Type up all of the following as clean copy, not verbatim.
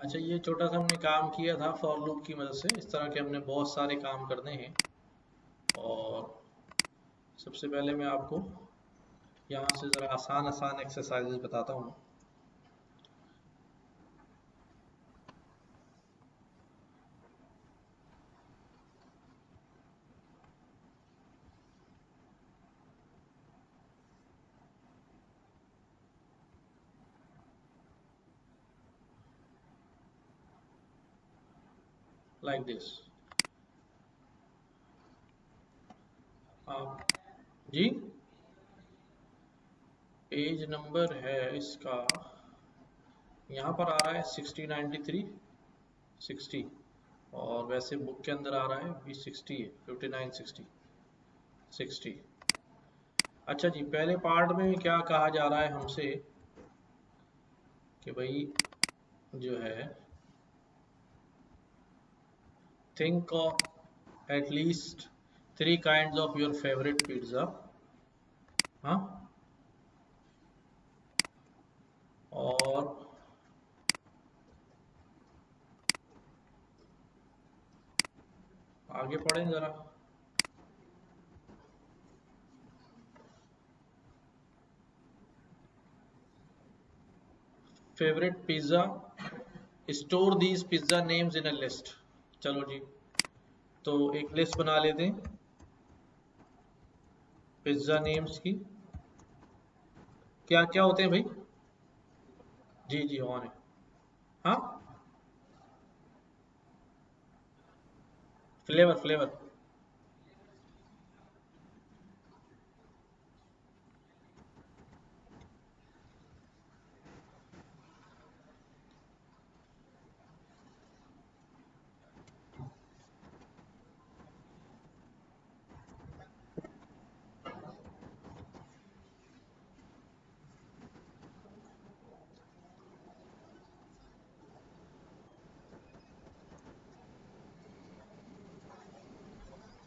अच्छा, ये छोटा सा हमने काम किया था फॉर लूप की मदद से। इस तरह के हमने बहुत सारे काम करने हैं। और सबसे पहले मैं आपको यहाँ से ज़रा आसान आसान एक्सरसाइजेज बताता हूँ। Like this. आप जी, पेज नंबर है इसका, यहाँ पर आ रहा है 6093 60। और वैसे बुक के अंदर आ रहा है भी 60 है, 5960 60। अच्छा जी, पहले पार्ट में क्या कहा जा रहा है हमसे कि भाई जो है, think of at least 3 kinds of your favourite pizza. हाँ, और आगे पढ़ें ज़रा। Favourite pizza, store these pizza names in a list. चलो जी, तो एक लिस्ट बना लेते हैं पिज़्ज़ा नेम्स की। क्या क्या होते हैं भाई? जी जी, ऑन है। हाँ, फ्लेवर फ्लेवर।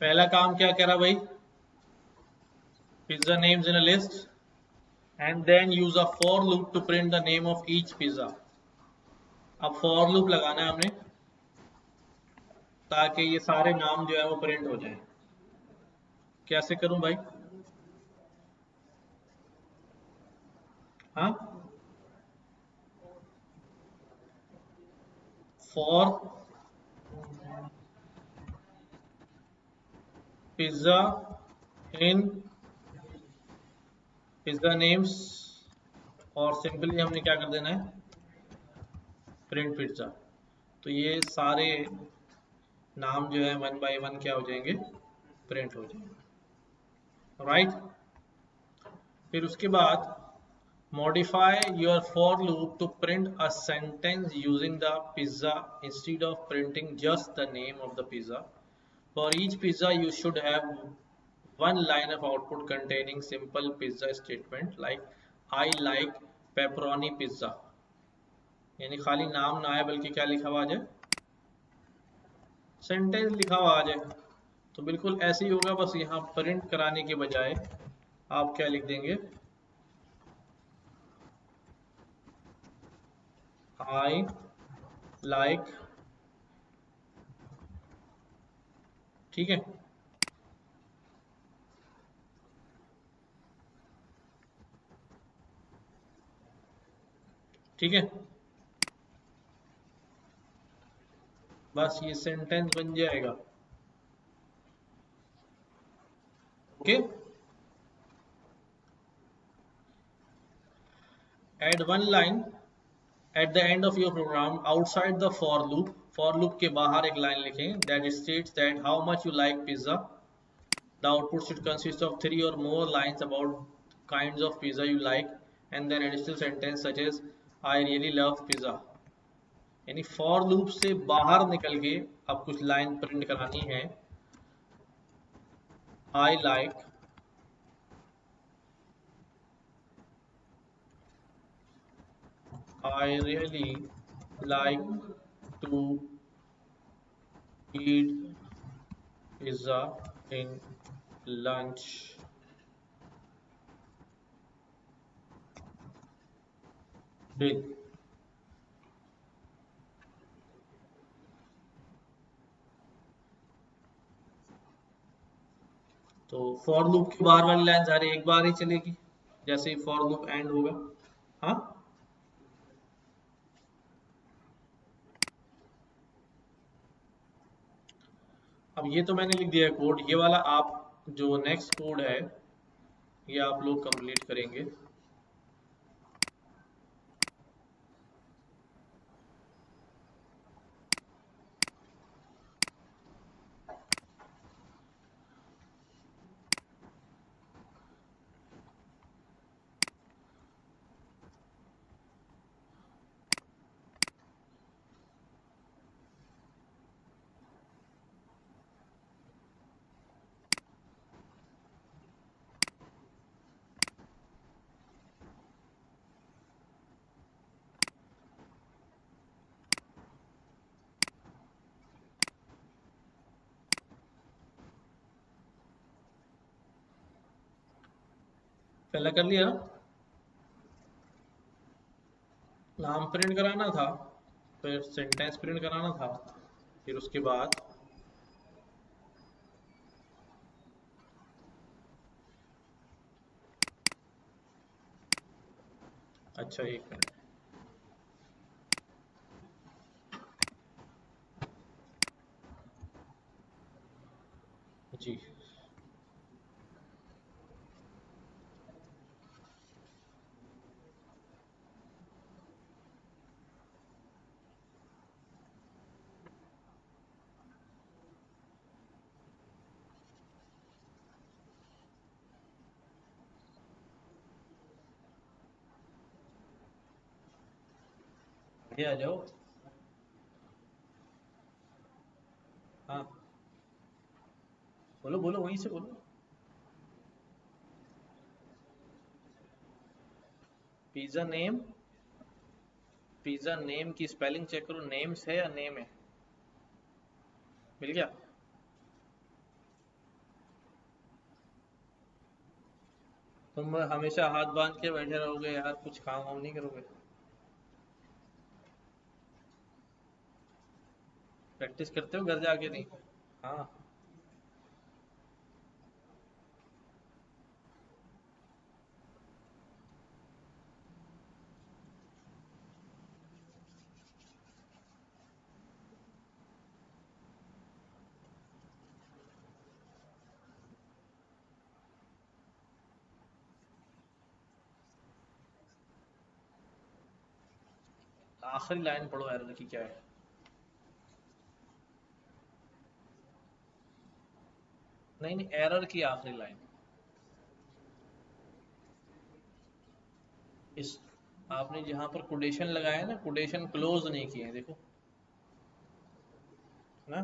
पहला काम क्या करा भाई? Pizza names in a list and then use a for loop to print the name of each pizza. अब फॉर लूप लगाना है हमने ताकि ये सारे नाम जो है वो प्रिंट हो जाए। कैसे करूं भाई? हाँ, for pizza in pizza names, और सिंपली हमने क्या कर देना है, प्रिंट पिज़्ज़ा। तो ये सारे नाम जो है वन बाय वन क्या हो जाएंगे, प्रिंट हो जाएंगे। राइट। फिर उसके बाद modify your for loop to print a sentence using the pizza instead of printing just the name of the pizza. For each pizza you should have one line of output containing simple pizza statement like I like pepperoni pizza। यानी खाली नाम ना आए बल्कि क्या लिखा हुआ आ जाए, सेंटेंस लिखा हुआ आ जाए। तो बिल्कुल ऐसे ही होगा, बस यहाँ प्रिंट कराने के बजाय आप क्या लिख देंगे, I like। ठीक है, ठीक है, बस ये सेंटेंस बन जाएगा। Okay. Add one line at the end of your program outside the for loop. For loop के बाहर एक लाइन लिखें that states that how much you like pizza. The output should consist of 3 or more lines about kinds of pizza you like and then additional sentence such as I really love pizza. यानी for loop से बाहर निकल के अब कुछ line print करानी है। I like I really like to eat pizza in lunch। बिल तो फॉर लूप की बाहर वाली लाइन सारी एक बार ही चलेगी जैसे ही फॉर लूप एंड होगा। हाँ, अब ये तो मैंने लिख दिया है कोड, ये वाला आप जो नेक्स्ट कोड है ये आप लोग कंप्लीट करेंगे। पहले कर लिया, नाम प्रिंट कराना था, फिर सेंटेंस प्रिंट कराना था, फिर उसके बाद अच्छा एक मिनट जी। आगे आ जाओ। हाँ, बोलो बोलो वहीं से बोलो। पिज्जा नेम, पिज्जा नेम की स्पेलिंग चेक करो, नेम्स है या नेम है? मिल गया? तुम हमेशा हाथ बांध के बैठे रहोगे यार, कुछ काम वाम नहीं करोगे? प्रैक्टिस करते हो घर जाके? नहीं? हाँ, आखिरी लाइन पढ़ो एरर की क्या है। नहीं नहीं, एरर की आखिरी लाइन। इस आपने जहां पर कोटेशन लगाया है ना, कोटेशन क्लोज नहीं किए हैं, देखो ना।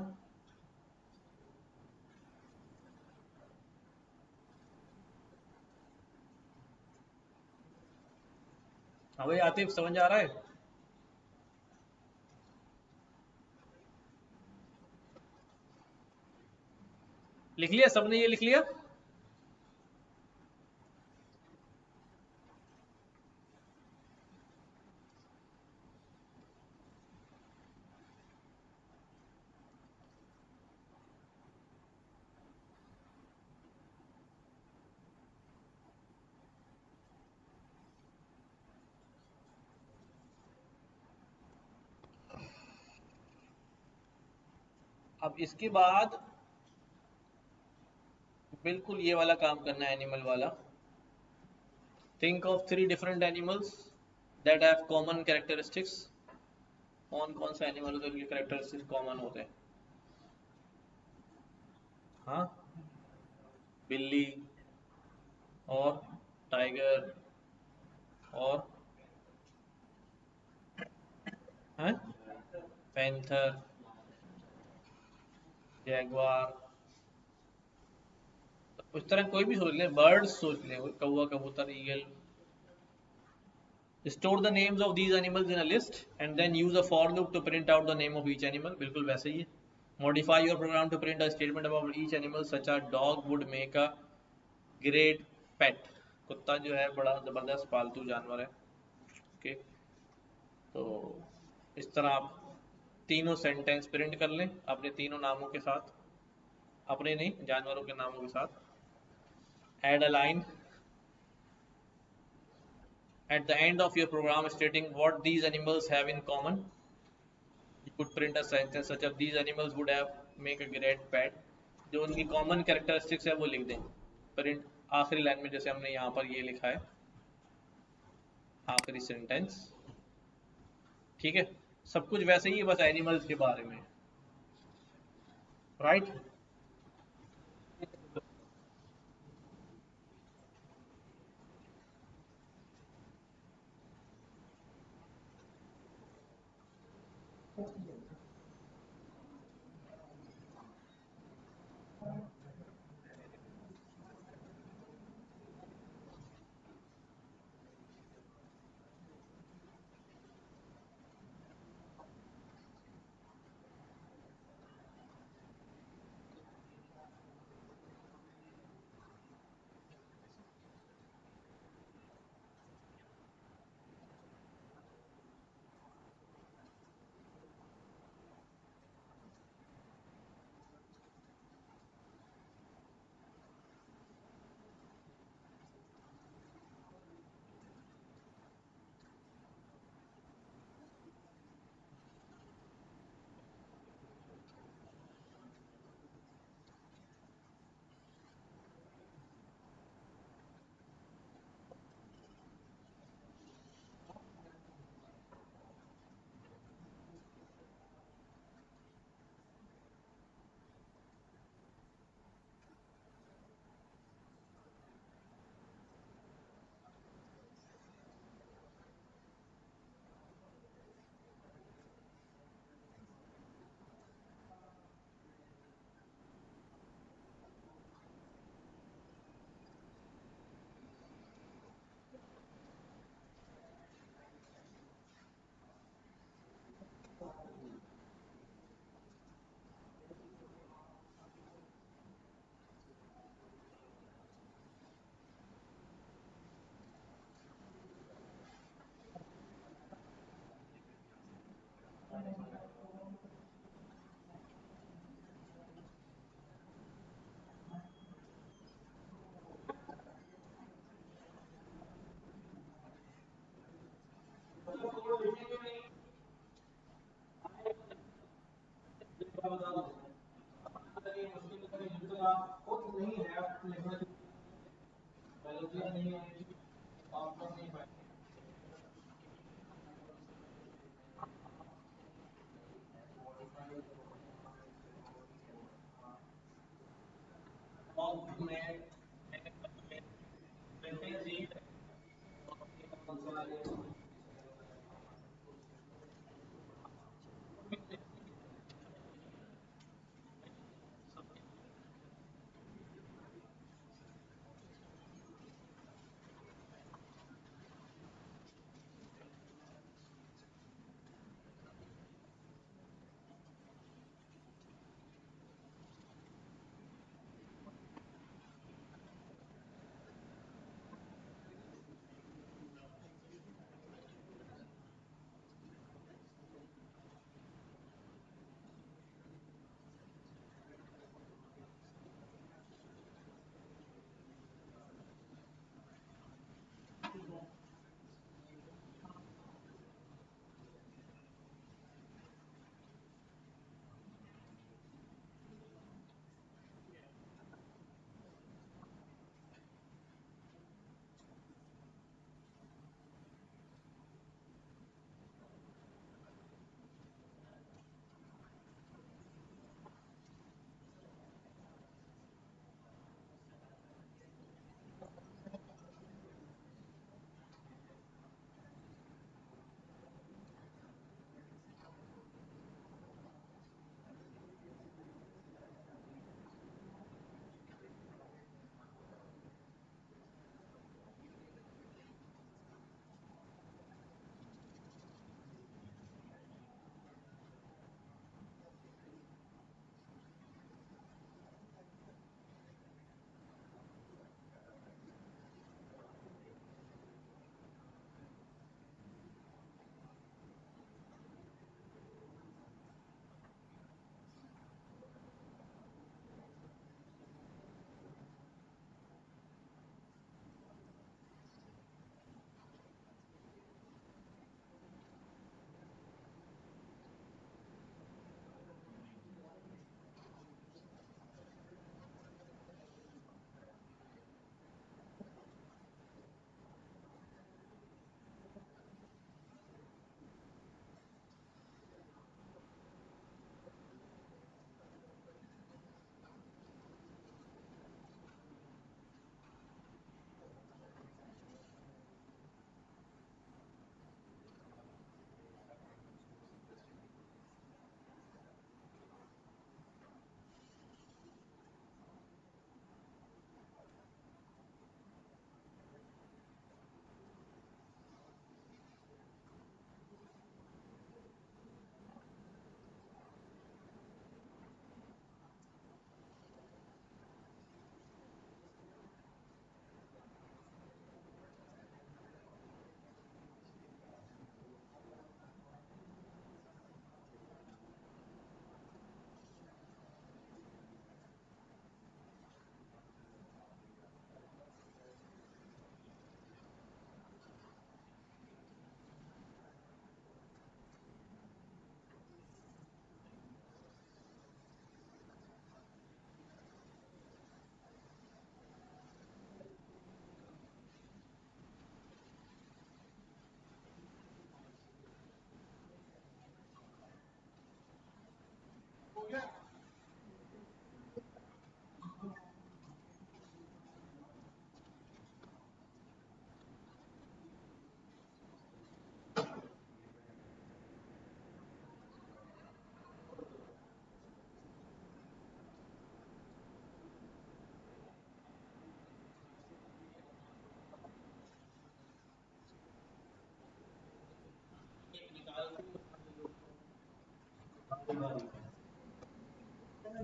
हाँ भाई आतिफ, समझ आ रहा है? लिख लिया सबने, ये लिख लिया? अब इसके बाद बिल्कुल ये वाला काम करना है, एनिमल वाला। Think of 3 different animals that have common characteristics. कौन कौन सा एनिमल होते हैं जिनके कैरेक्टरिस्टिक्स कॉमन होते हैं? हाँ, बिल्ली, और टाइगर, और हैं पैंथर, जैगवार। उस तरह कोई भी सोच ले, बर्ड्स सोच ले, कौवा, कबूतर, eagle. Store the names of these animals in a list and then use a for loop to print out the name of each animal, बिल्कुल वैसे ही है। Modify your program to print a statement about each animal such a dog would make a great pet. कुत्ता जो है बड़ा जबरदस्त पालतू जानवर है। ओके, तो इस तरह आप तीनों सेंटेंस प्रिंट कर लें अपने तीनों नामों के साथ, अपने नहीं जानवरों के नामों के साथ। add a line at the end of your program stating what these animals have in common. You could print a sentence such as these animals would have make a great pet. जो उनकी common characteristics है वो लिख दें print आखिरी line में, जैसे हमने यहाँ पर ये लिखा है आखिरी सेंटेंस। ठीक है, सब कुछ वैसे ही है, बस एनिमल्स के बारे में, राइट।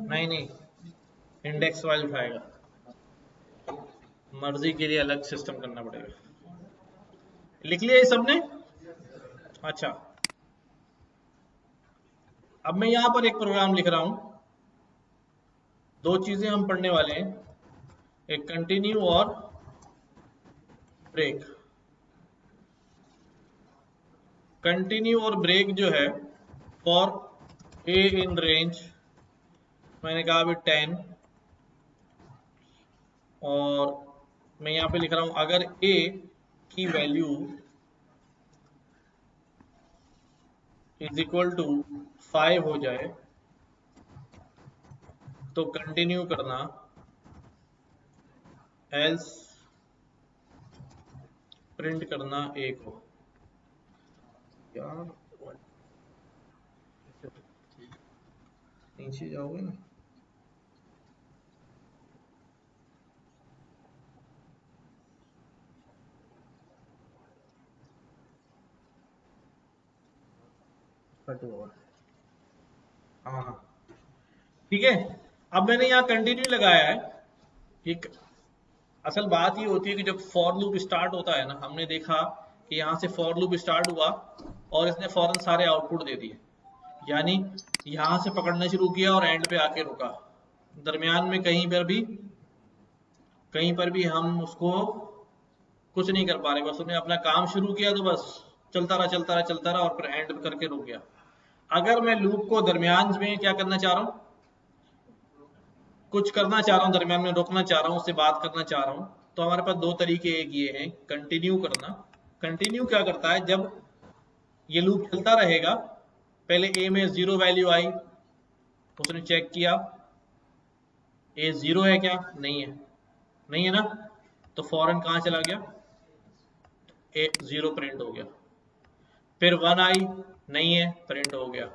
नहीं नहीं, इंडेक्स वाइज उठाएगा, मर्जी के लिए अलग सिस्टम करना पड़ेगा। लिख लिया ये सबने? अच्छा, अब मैं यहां पर एक प्रोग्राम लिख रहा हूं, दो चीजें हम पढ़ने वाले हैं, एक कंटिन्यू और ब्रेक। कंटिन्यू और ब्रेक जो है फॉर ए इन रेंज, मैंने कहा अभी 10, और मैं यहां पे लिख रहा हूं अगर ए की वैल्यू इज इक्वल टू 5 हो जाए तो कंटिन्यू करना, एल्स प्रिंट करना ए को। यार नीचे जाओगे ना, हाँ हाँ ठीक है। अब मैंने यहाँ कंटिन्यू लगाया है। एक असल बात ये होती है कि जब फॉर लूप स्टार्ट होता है ना, हमने देखा कि यहाँ से फॉर लूप स्टार्ट हुआ और इसने फौरन सारे आउटपुट दे दिए, यानी यहाँ से पकड़ना शुरू किया और एंड पे आके रुका, दरमियान में कहीं पर भी हम उसको कुछ नहीं कर पा रहे, बस उसने अपना काम शुरू किया तो बस चलता रहा और फिर एंड करके रुक गया। अगर मैं लूप को दरमियान में क्या करना चाह रहा हूँ, कुछ करना चाह रहा हूँ, दरमियान में रोकना चाह रहा हूँ, उससे बात करना चाह रहा हूँ, तो हमारे पास दो तरीके एक ये हैं, कंटिन्यू करना। कंटिन्यू क्या करता है, जब ये लूप चलता रहेगा, पहले ए में 0 वैल्यू आई, उसने चेक किया ए 0 है क्या, नहीं है ना, तो फौरन कहाँ चला गया, ए 0 प्रिंट हो गया। फिर 1 आई, नहीं है, प्रिंट हो गया।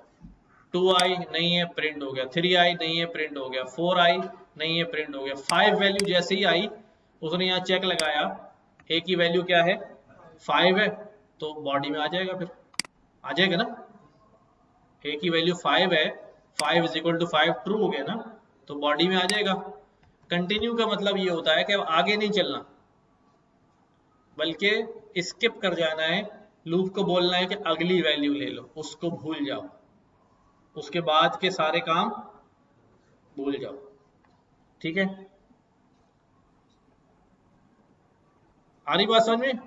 2 आई, नहीं है, प्रिंट हो गया। 3 आई, नहीं है, प्रिंट हो गया। 4 आई, नहीं है, प्रिंट हो गया। 5 वैल्यू जैसे ही आई, उसने यहाँ चेक लगाया ए की वैल्यू क्या है, 5 है, तो बॉडी में आ जाएगा, फिर आ जाएगा ना, ए की वैल्यू 5 है, 5 इज इक्वल टू 5 ट्रू हो गया ना, तो बॉडी में आ जाएगा। कंटिन्यू का मतलब ये होता है कि अब आगे नहीं चलना, बल्कि स्किप कर जाना है, लूप को बोलना है कि अगली वैल्यू ले लो, उसको भूल जाओ, उसके बाद के सारे काम भूल जाओ। ठीक है, आ रही बात समझ में?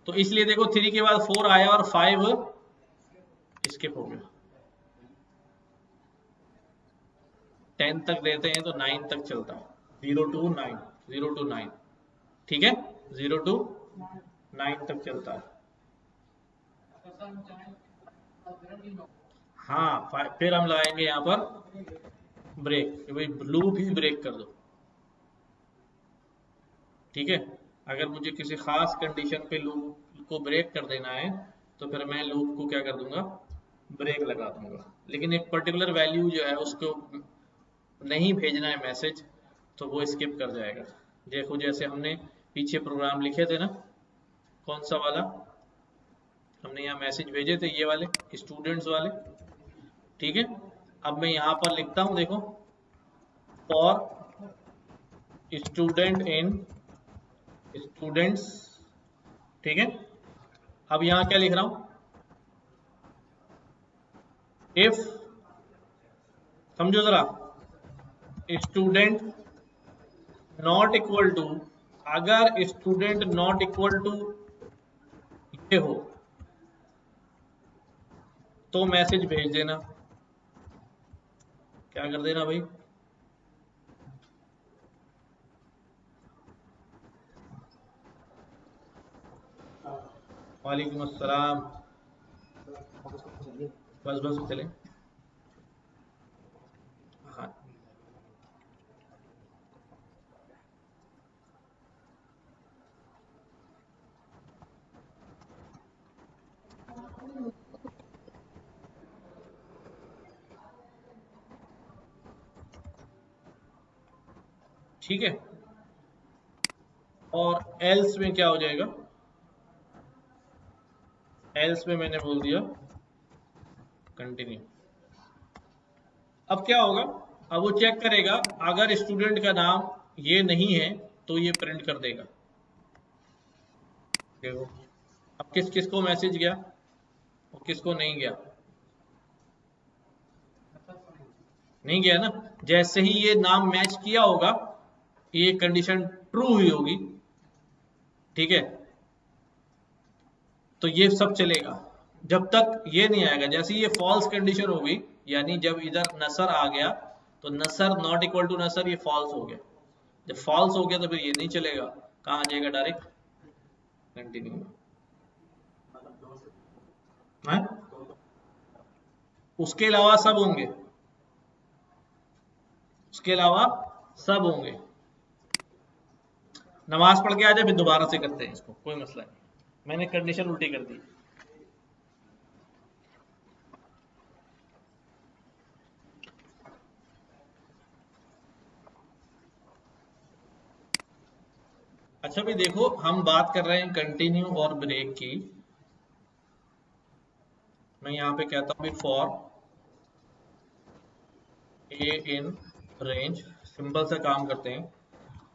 तो इसलिए देखो 3 के बाद 4 आया और 5 स्किप हो गया। 10 तक देते हैं तो 9 तक चलता है, 0 to 9, 0 to 9, ठीक है, 0 to 9 तक चलता है। हाँ, फिर हम लगाएंगे यहाँ पर ब्रेक, कि भाई लूप ही ब्रेक कर दो। ठीक है, अगर मुझे किसी खास कंडीशन पे लूप को ब्रेक कर देना है तो फिर मैं लूप को क्या कर दूंगा, ब्रेक लगा दूंगा। लेकिन एक पर्टिकुलर वैल्यू जो है उसको नहीं भेजना है मैसेज, तो वो स्किप कर जाएगा। देखो जैसे हमने पीछे प्रोग्राम लिखे थे ना, कौन सा वाला हमने यहाँ मैसेज भेजे थे, ये वाले स्टूडेंट्स वाले। ठीक है, अब मैं यहाँ पर लिखता हूँ, देखो फॉर स्टूडेंट इन स्टूडेंट्स। ठीक है, अब यहाँ क्या लिख रहा हूँ, इफ, समझो जरा, स्टूडेंट नॉट इक्वल टू, अगर स्टूडेंट नॉट इक्वल टू ये हो तो मैसेज भेज देना। क्या कर देना भाई, वालेकुम अस्सलाम, बस चले। हाँ ठीक है, और एल्स में क्या हो जाएगा, एल्स में मैंने बोल दिया कंटिन्यू। अब क्या होगा, अब वो चेक करेगा, अगर स्टूडेंट का नाम ये नहीं है तो ये प्रिंट कर देगा। देखो अब किस किस को मैसेज गया और किसको नहीं गया, नहीं गया ना। जैसे ही ये नाम मैच किया होगा, ये कंडीशन ट्रू हुई होगी, ठीक है, तो ये सब चलेगा जब तक ये नहीं आएगा। जैसे ये फॉल्स कंडीशन हो गई, यानी जब इधर नसर आ गया तो नसर नॉट इक्वल टू नसर, ये फॉल्स हो गया। जब फॉल्स हो गया तो फिर ये नहीं चलेगा, कहाँ आ जाएगा, डायरेक्ट कंटिन्यू है। उसके अलावा सब होंगे, उसके अलावा सब होंगे। नमाज पढ़ के आ जाए फिर दोबारा से करते हैं इसको, कोई मसला नहीं, मैंने कंडीशन उल्टी कर दी। अच्छा भी देखो, हम बात कर रहे हैं कंटिन्यू और ब्रेक की। मैं यहाँ पे कहता हूँ for a in range, simple सा काम करते हैं।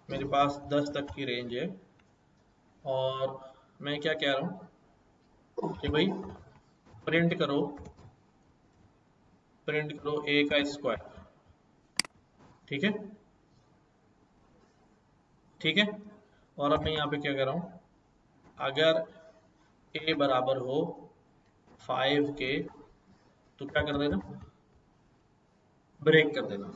मेरे पास 10 तक की रेंज है और मैं क्या कह रहा हूँ कि भाई प्रिंट करो, प्रिंट करो ए का स्क्वायर, ठीक है, ठीक है। और अब मैं यहाँ पे क्या कर रहा हूँ, अगर ए बराबर हो 5 के तो क्या कर देना, ब्रेक कर देना।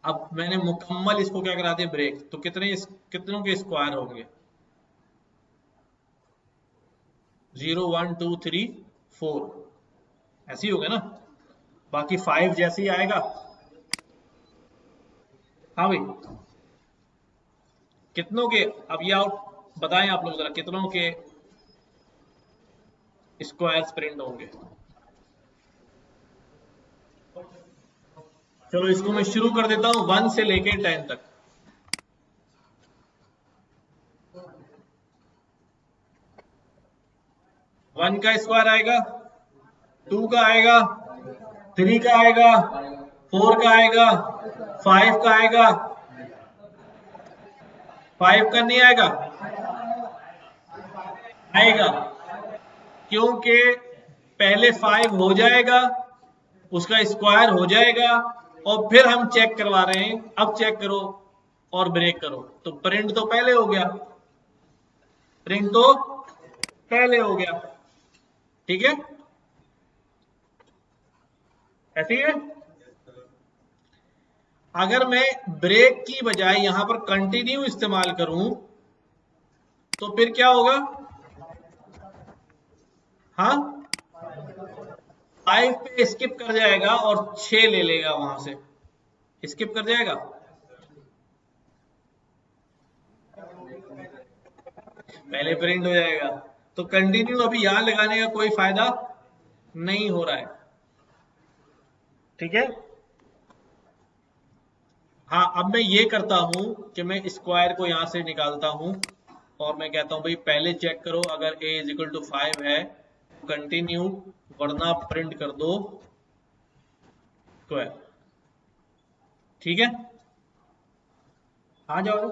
अब मैंने मुकम्मल इसको क्या करा दिया, ब्रेक। तो कितनों के स्क्वायर होंगे, 0 1 2 3 4, ऐसे ही होगा ना। बाकी 5 जैसे ही आएगा, हाँ भाई, कितनों के, अब ये आउट बताएं आप लोग जरा, कितनों के स्क्वायर्स प्रिंट होंगे। चलो इसको मैं शुरू कर देता हूं 1 से लेके 10 तक। 1 का स्क्वायर आएगा, 2 का आएगा, 3 का आएगा, 4 का आएगा, 5 का आएगा, 5 का नहीं आएगा, आएगा, क्योंकि पहले 5 हो जाएगा, उसका स्क्वायर हो जाएगा और फिर हम चेक करवा रहे हैं। अब चेक करो और ब्रेक करो, तो प्रिंट तो पहले हो गया, प्रिंट तो पहले हो गया, ठीक है, ऐसे ही है। अगर मैं ब्रेक की बजाय यहां पर कंटिन्यू इस्तेमाल करूं तो फिर क्या होगा, हाँ 5 पे स्किप कर जाएगा और 6 ले लेगा, वहां से स्किप कर जाएगा, पहले प्रिंट हो जाएगा। तो कंटिन्यू अभी यहां लगाने का कोई फायदा नहीं हो रहा है, ठीक है। हाँ अब मैं ये करता हूं कि मैं स्क्वायर को यहां से निकालता हूं और मैं कहता हूं भाई पहले चेक करो, अगर a इज इक्वल टू 5 है कंटिन्यू, वरना प्रिंट कर दो स्क्वायर, ठीक है। आ जाओ,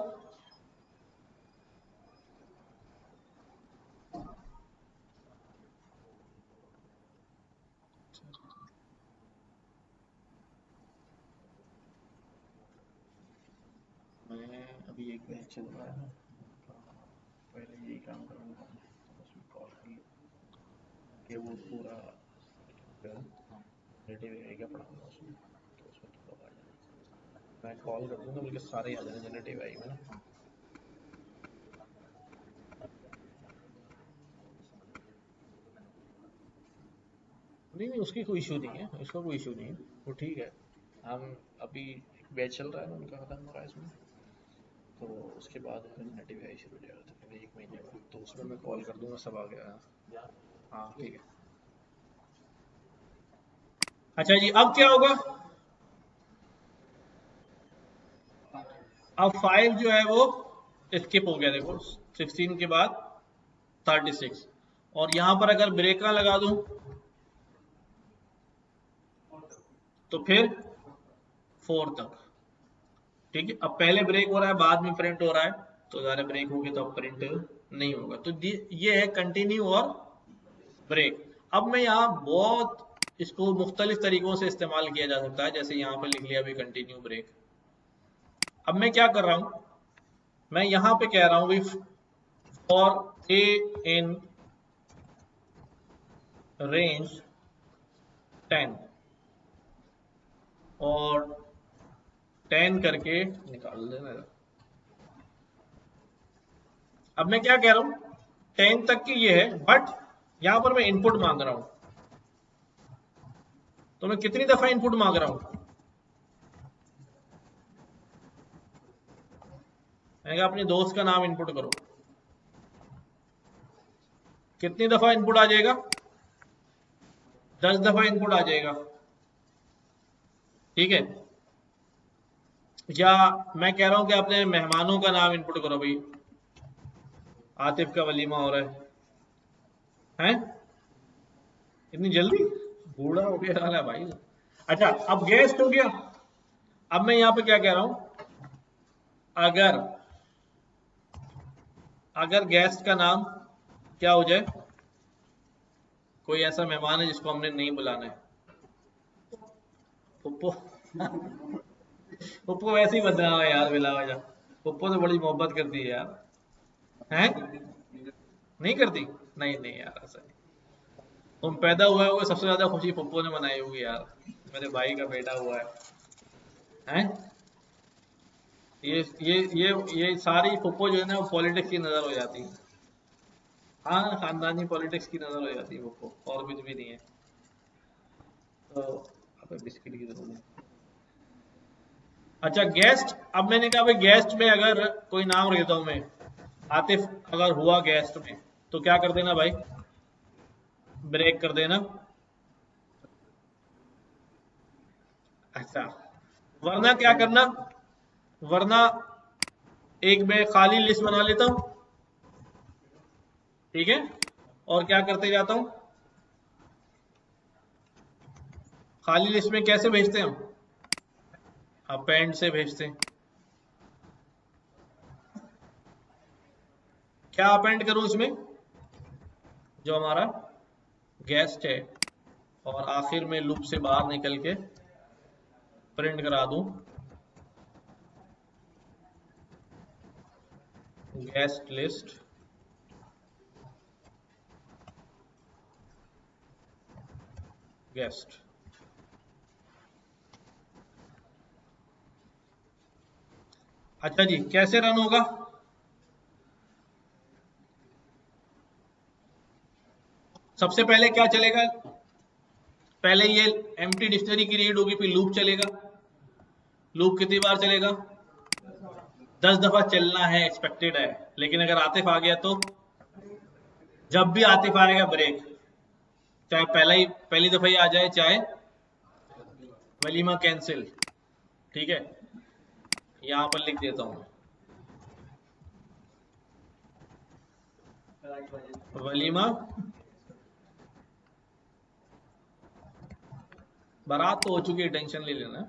मैं अभी एक बैच चल रहा है ना, पहले यही काम करूंगा, उसमें कॉल कर लो कि वो पूरा नेटिव एआई पढ़ाऊंगा उसमें, तो उसमें तो आ जाएगा। मैं कॉल कर दूंगा बल्कि सारे आ जाने जनरेटिव एआई में ना। नहीं नहीं उसकी कोई इशू नहीं है, उसका कोई इशू नहीं है, वो ठीक है। हम अभी एक बैच चल रहा है ना उनका, खत्म हो रहा है इसमें, तो उसके बाद जनरेटिव एआई शुरू हो जाएगा तकरीबन 1 महीने बाद, तो उसमें मैं कॉल कर दूंगा, सब आ गया। हाँ ठीक है। अच्छा जी अब क्या होगा, अब 5 जो है वो स्किप हो गया, देखो 16 के बाद 36, और यहां पर अगर ब्रेक ना लगा दूं तो फिर 4 तक। ठीक है, अब पहले ब्रेक हो रहा है, बाद में प्रिंट हो रहा है, तो ज़्यादा ब्रेक होगी तो अब प्रिंट नहीं होगा। तो ये है कंटिन्यू और ब्रेक। अब मैं यहाँ बहुत इसको मुख्तलिफ तरीकों से इस्तेमाल किया जा सकता है, जैसे यहाँ पर लिख लिया अभी कंटिन्यू ब्रेक। अब मैं क्या कर रहा हूँ, मैं यहाँ पे कह रहा हूँ फॉर ए इन रेंज 10 और 10 करके निकाल देना। अब मैं क्या कह रहा हूं, 10 तक की ये है, बट यहां पर मैं इनपुट मांग रहा हूं, तो मैं कितनी दफा इनपुट मांग रहा हूं, मैं अपने दोस्त का नाम इनपुट करो, कितनी दफा इनपुट आ जाएगा, 10 दफा इनपुट आ जाएगा। ठीक है, या मैं कह रहा हूं कि अपने मेहमानों का नाम इनपुट करो, भाई आतिफ का वलीमा हो रहा है इतनी जल्दी, बूढ़ा हो गया वाला भाई। अच्छा, अब गेस्ट हो गया। अब मैं यहां पे क्या कह रहा हूं, अगर अगर गेस्ट का नाम क्या हो जाए, कोई ऐसा मेहमान है जिसको हमने नहीं बुलाना है, पुप्पो पुप्पो वैसे ही बदला हुआ है यार, बिला वजह। पुप्पो तो बड़ी मोहब्बत करती है यार, हैं नहीं करती, नहीं नहीं यार ऐसा नहीं। तुम पैदा हुआ होगा, सबसे ज्यादा खुशी पुप्पो ने मनाई होगी यार, मेरे भाई का बेटा हुआ है। ये सारी पुप्पो जो है ना, वो पॉलिटिक्स की नजर हो जाती है। हाँ, खानदानी पॉलिटिक्स की नजर हो जाती है पुप्पो, और कुछ भी नहीं है। तो अबे बिस्किट की जरूरत है। अच्छा, गेस्ट, अब मैंने कहा भाई गेस्ट में अगर कोई नाम रख देता हूं मैं, आतिफ अगर हुआ गेस्ट में, तो क्या कर देना भाई, ब्रेक कर देना। अच्छा, वरना क्या करना, वरना एक मैं खाली लिस्ट बना लेता हूं, ठीक है, और क्या करते जाता हूं, खाली लिस्ट में कैसे भेजते हैं हम, अपेंड से भेजते हैं। क्या अपेंड करूं इसमें, जो हमारा गेस्ट है, और आखिर में लूप से बाहर निकल के प्रिंट करा दूं गेस्ट लिस्ट गेस्ट। अच्छा जी, कैसे रन होगा, सबसे पहले क्या चलेगा, पहले ये एम्प्टी डिक्शनरी की रीड होगी, फिर लूप चलेगा। लूप कितनी बार चलेगा, 10 दफा चलना है, एक्सपेक्टेड है। लेकिन अगर आतिफ आ गया तो जब भी आतिफ आएगा ब्रेक, चाहे पहली दफा ही आ जाए, चाहे वलीमा कैंसिल। ठीक है, यहां पर लिख देता हूं, वलीमा बारात तो हो चुकी है, टेंशन ले लेना,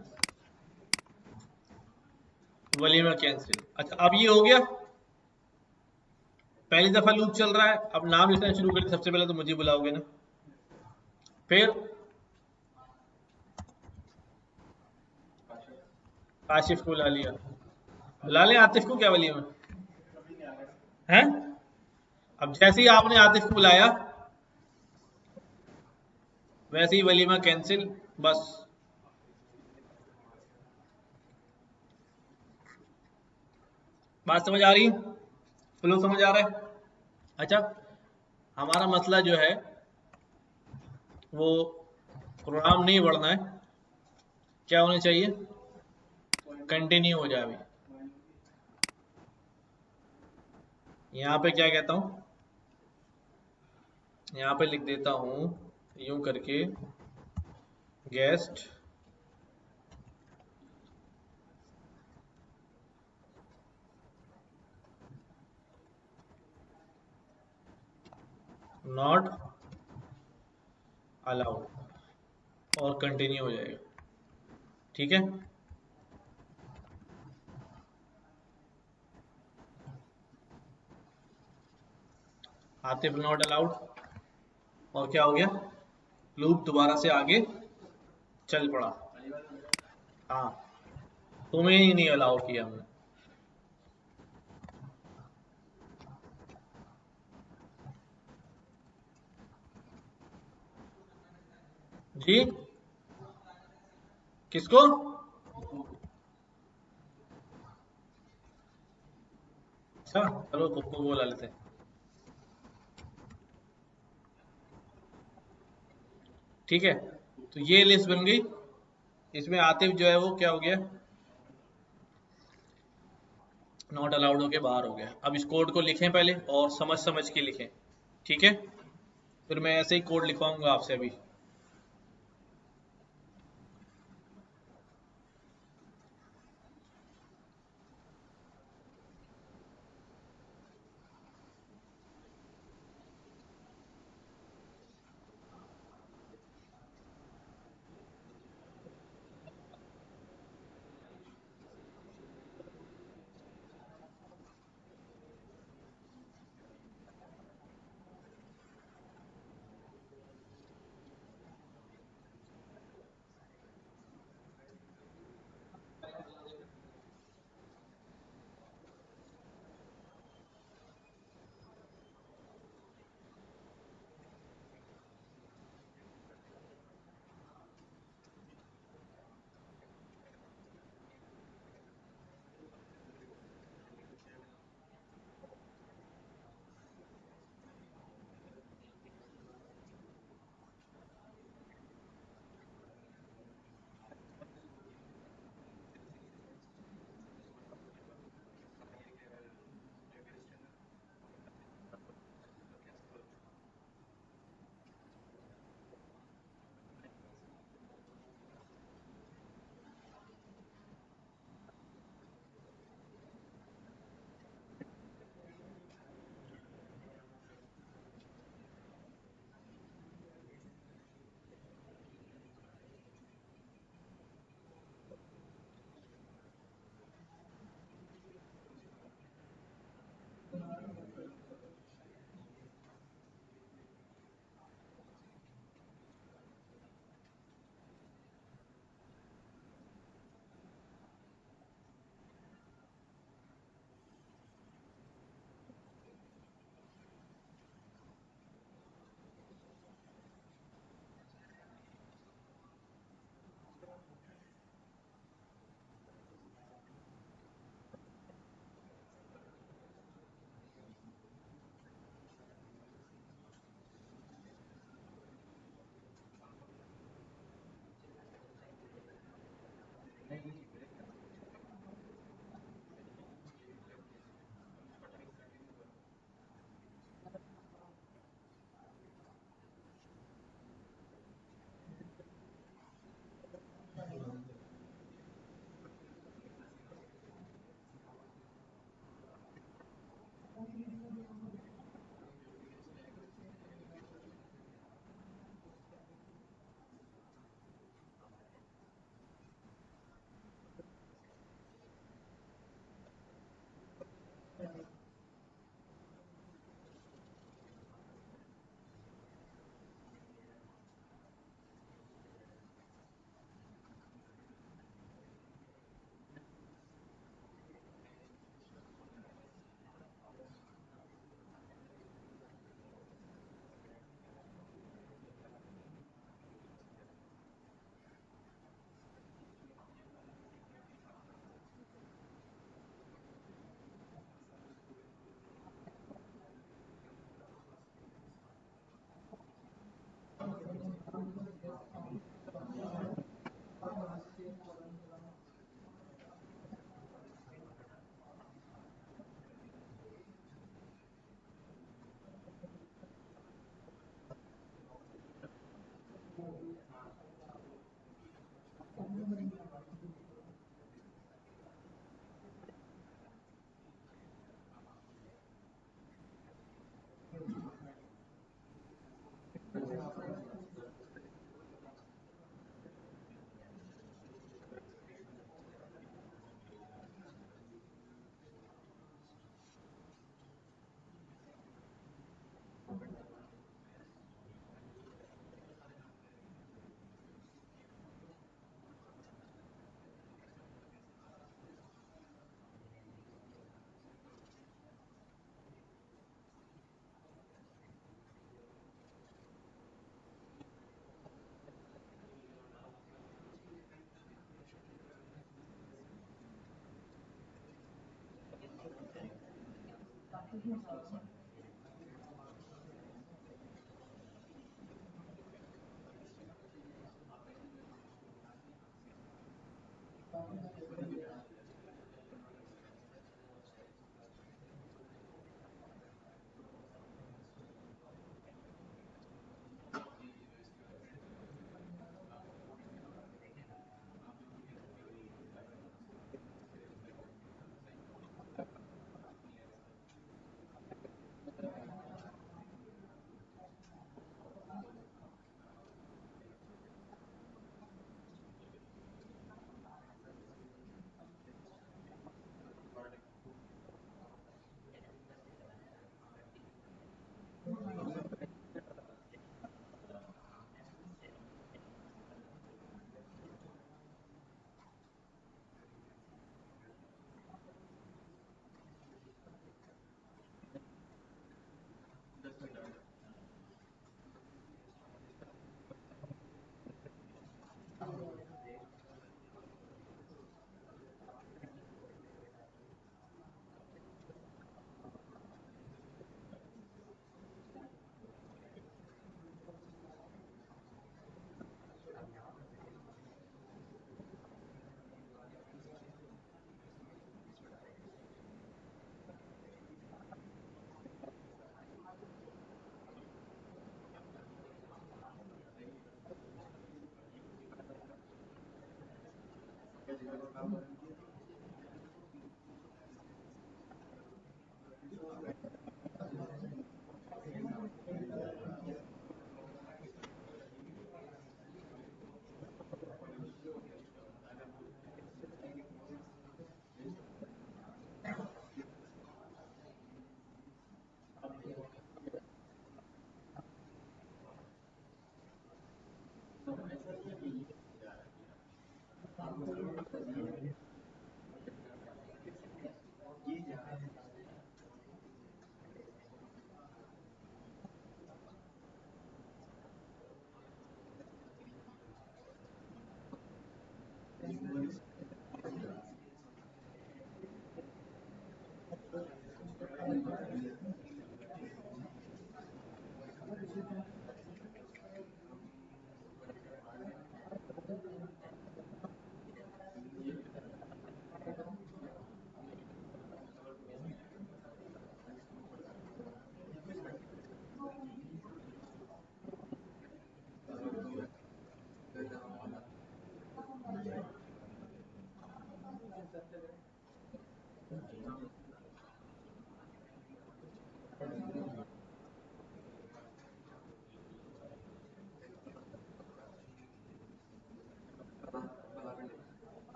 वलीमा कैंसिल। अच्छा, अब ये हो गया, पहली दफा लूप चल रहा है, अब नाम लिखना शुरू करके सबसे पहले तो मुझे बुलाओगे ना, फिर आशिफ को बुला लिया, बुला ले आतिफ को, क्या वलीमा है। अब जैसे ही आपने आतिफ को बुलाया, वैसे ही वलीमा कैंसिल, बस। बात समझ आ रही है, फ्लो समझ आ रहा है। अच्छा, हमारा मसला जो है वो प्रोग्राम नहीं बढ़ना है, क्या होना चाहिए, कंटिन्यू हो जाए। अभी यहाँ पे क्या कहता हूँ, यहाँ पे लिख देता हूँ यूं करके, गेस्ट नॉट अलाउड, और कंटिन्यू हो जाएगा। ठीक है। आतिफ नॉट अलाउड, और क्या हो गया, लूप दोबारा से आगे चल पड़ा। हाँ, तुम्हें ही नहीं अलाउ किया हमने। जी, किसको? अच्छा, चलो पप्पू को बुला लेते हैं। ठीक है, तो ये लिस्ट बन गई। इसमें आतिफ जो है वो क्या हो गया, नॉट अलाउड होके बाहर हो गया। अब इस कोड को लिखें पहले, और समझ समझ के लिखें, ठीक है। फिर मैं ऐसे ही कोड लिखवाऊंगा आपसे अभी।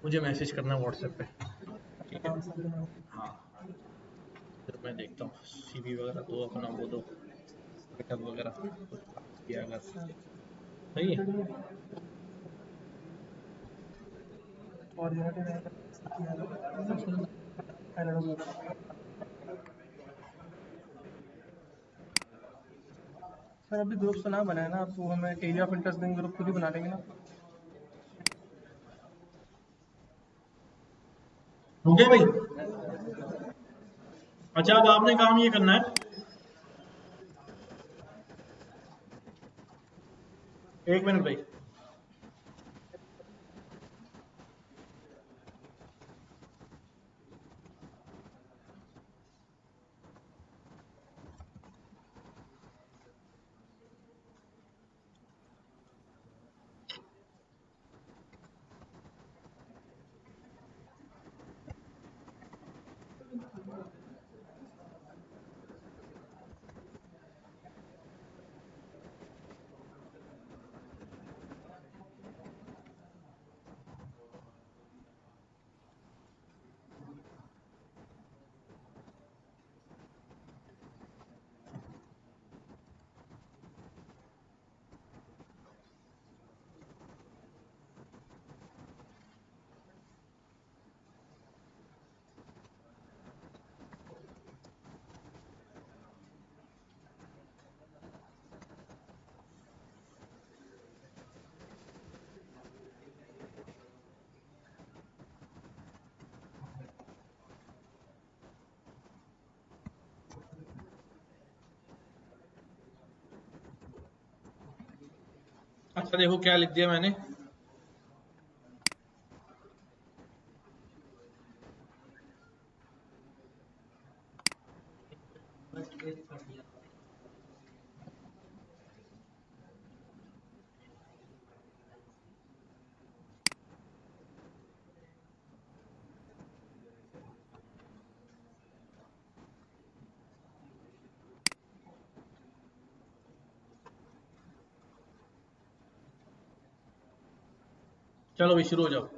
मुझे मैसेज करना व्हाट्सएप पे। हाँ, फिर मैं देखता हूँ सीवी वगैरह तो अपना वो दो गिटहब वगैरह कुछ किया अगर सही है। सर अभी ग्रुप तो ना बनाए ना, तो हमें एरिया ऑफ इंटरेस्ट देंगे, ग्रुप खुद ही बना लेंगे ना। हो गया भाई। अच्छा, अब आपने काम ये करना है, एक मिनट भाई। अच्छा देखो क्या लिख दिया मैंने। चलो भाई शुरू हो जाओ।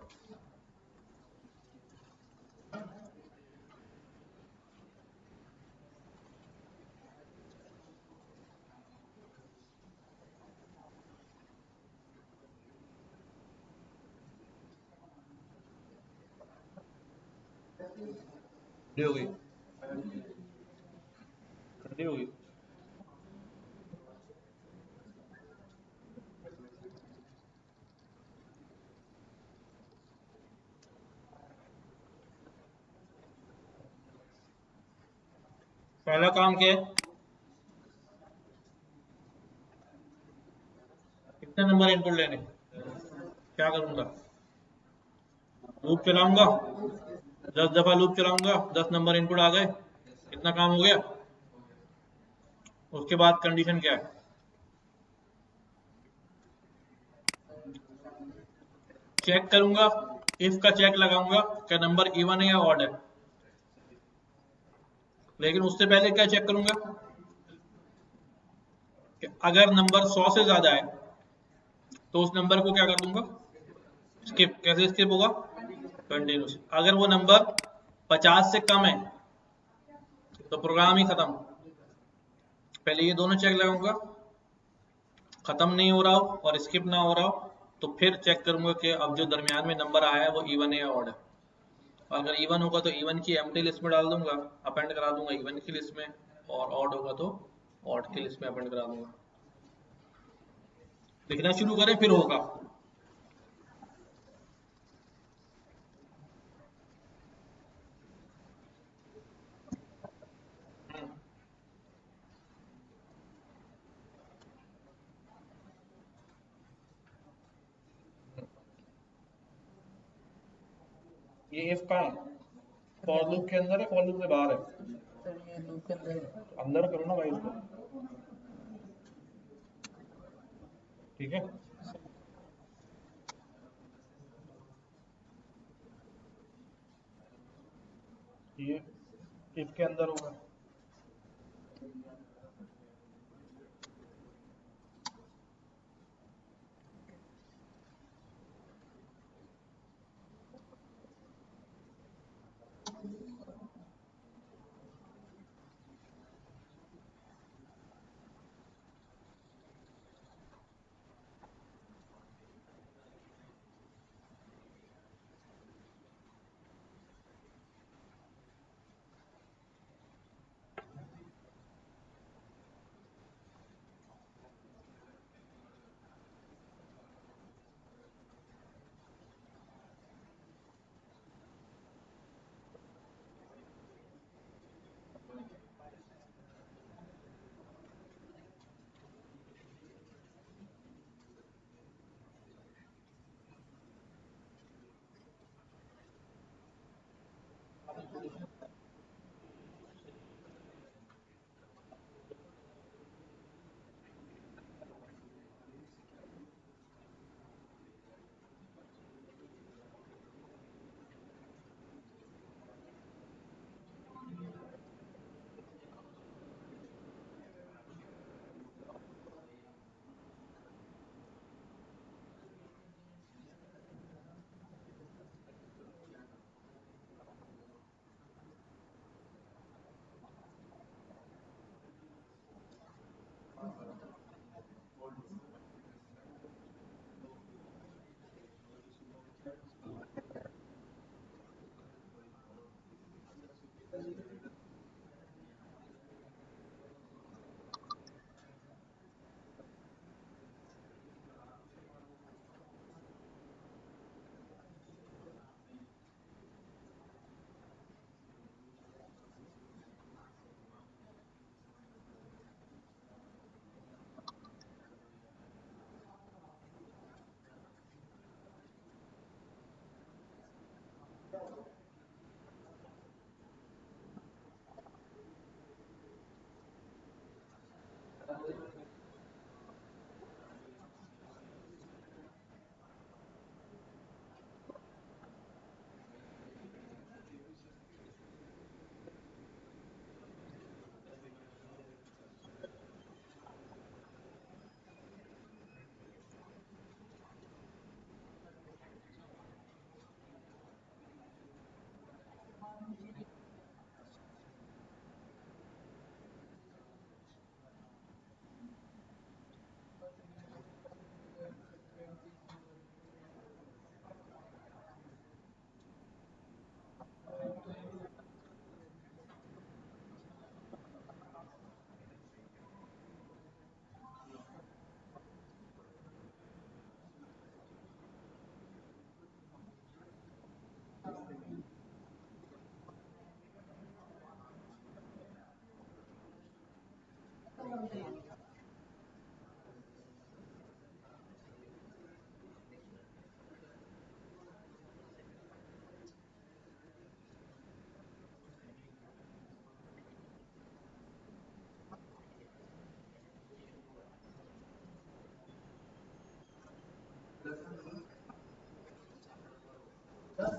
रेडी हो गई, रेडी हो गई। पहला काम क्या है, कितने नंबर इनपुट लेने, क्या करूंगा, लूप चलाऊंगा, 10 दफा लूप चलाऊंगा, 10 नंबर इनपुट आ गए, इतना काम हो गया। उसके बाद कंडीशन क्या है, चेक करूंगा, इफ का चेक लगाऊंगा क्या नंबर इवन है या ऑड है। लेकिन उससे पहले क्या चेक करूंगा कि अगर नंबर 100 से ज्यादा है तो उस नंबर को क्या कर दूंगा, स्किप। कैसे स्किप होगा, कंटिन्यूस। अगर वो नंबर 50 से कम है तो प्रोग्राम ही खत्म। पहले ये दोनों चेक लगाऊंगा, खत्म नहीं हो रहा हो और स्किप ना हो रहा हो, तो फिर चेक करूंगा कि अब जो दरमियान में नंबर आया है वो इवन है या ऑड है। और अगर इवन होगा तो इवन की एम्प्टी लिस्ट में डाल दूंगा, अपेंड करा दूंगा इवन की लिस्ट में, और ऑड होगा तो ऑड की लिस्ट में अपेंड करा दूंगा। लिखना शुरू करें फिर होगा। ये इफ कहाँ है, फॉर लूप के अंदर है, फॉर लूप से बाहर है। सर ये लूप के अंदर है। अंदर करो ना भाई इसको, ठीक है। ये इफ के अंदर होगा।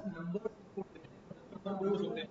नंबर यूज होते हैं।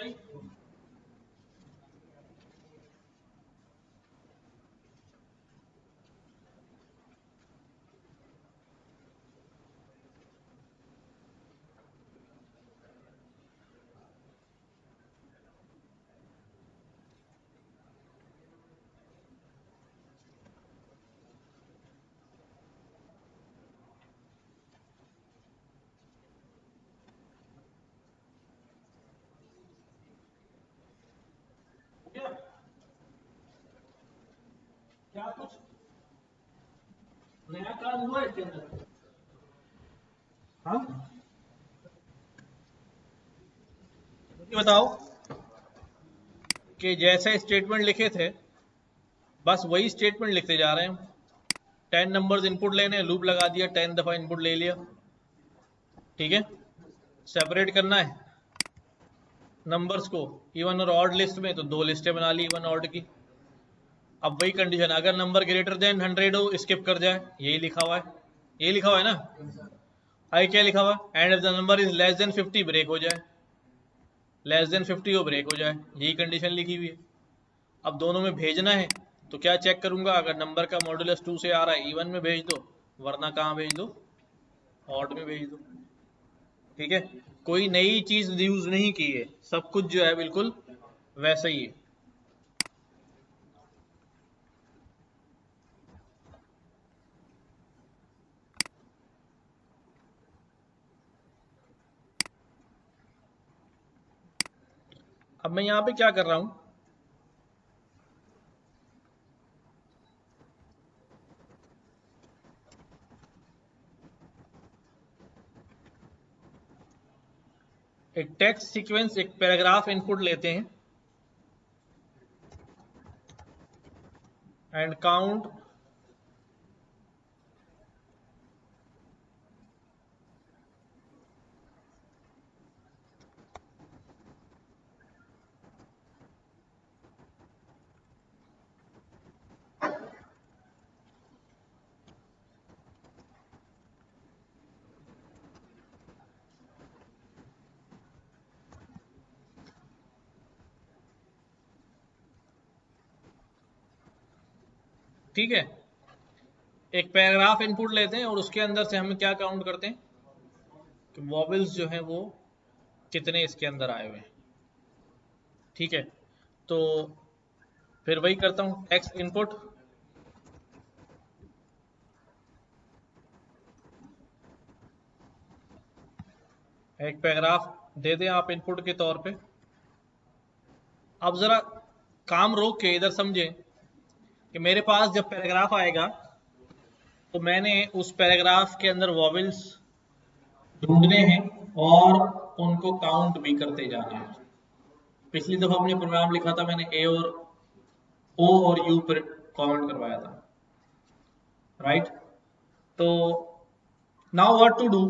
भाई? क्या क्या कुछ नया काम हुआ है इसके अंदर? हाँ, ये बताओ कि जैसे स्टेटमेंट लिखे थे बस वही स्टेटमेंट लिखते जा रहे हैं। 10 नंबर्स इनपुट लेने, लूप लगा दिया, 10 दफा इनपुट ले लिया। ठीक है, सेपरेट करना है नंबर्स को इवन और ऑड लिस्ट में, तो 2 लिस्टें बना ली इवन ऑड की। अब वही कंडीशन, अगर नंबर ग्रेटर देन 100 हो स्किप कर जाए, यही लिखा हुआ है, यही लिखा हुआ है ना। आई क्या लिखा हुआ है, and if the number is less than 50 break हो जाए, लेस देन 50 हो ब्रेक हो जाए, यही कंडीशन लिखी हुई है। अब दोनों में भेजना है तो क्या चेक करूंगा, अगर नंबर का मॉडुलस 2 से आ रहा है इवन में भेज दो, वरना कहाँ भेज दो, ऑड में भेज दो। ठीक है, कोई नई चीज यूज नहीं की है, सब कुछ जो है बिल्कुल वैसा ही है। अब मैं यहाँ पे क्या कर रहा हूं, एक टेक्स्ट सीक्वेंस, एक पैराग्राफ इनपुट लेते हैं एंड काउंट ठीक है, एक पैराग्राफ इनपुट लेते हैं और उसके अंदर से हम क्या काउंट करते हैं कि वॉवेल्स जो हैं वो कितने इसके अंदर आए हुए हैं। ठीक है, तो फिर वही करता हूँ, टेक्स्ट इनपुट एक पैराग्राफ दे दें आप इनपुट के तौर पे। अब जरा काम रोक के इधर समझें कि मेरे पास जब पैराग्राफ आएगा तो मैंने उस पैराग्राफ के अंदर वॉवेल्स ढूंढने हैं और उनको काउंट भी करते जाना है। पिछली दफा हमने प्रोग्राम लिखा था, मैंने ए और ओ और यू पर काउंट करवाया था, राइट। तो नाउ व्हाट टू डू,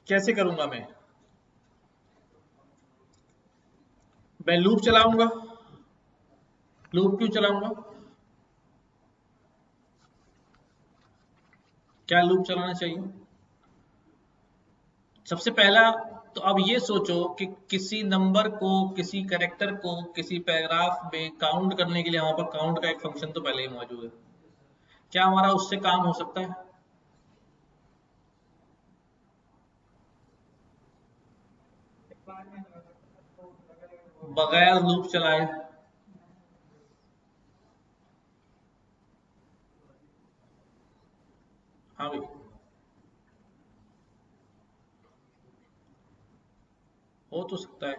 कैसे करूंगा मैं लूप चलाऊंगा। लूप क्यों चलाऊंगा, क्या लूप चलाना चाहिए? सबसे पहला तो अब ये सोचो कि किसी नंबर को, किसी कैरेक्टर को किसी पैराग्राफ में काउंट करने के लिए वहां पर काउंट का एक फंक्शन तो पहले ही मौजूद है। क्या हमारा उससे काम हो सकता है? बगैर लूप चलाए? हाँ भाई, हो तो सकता है।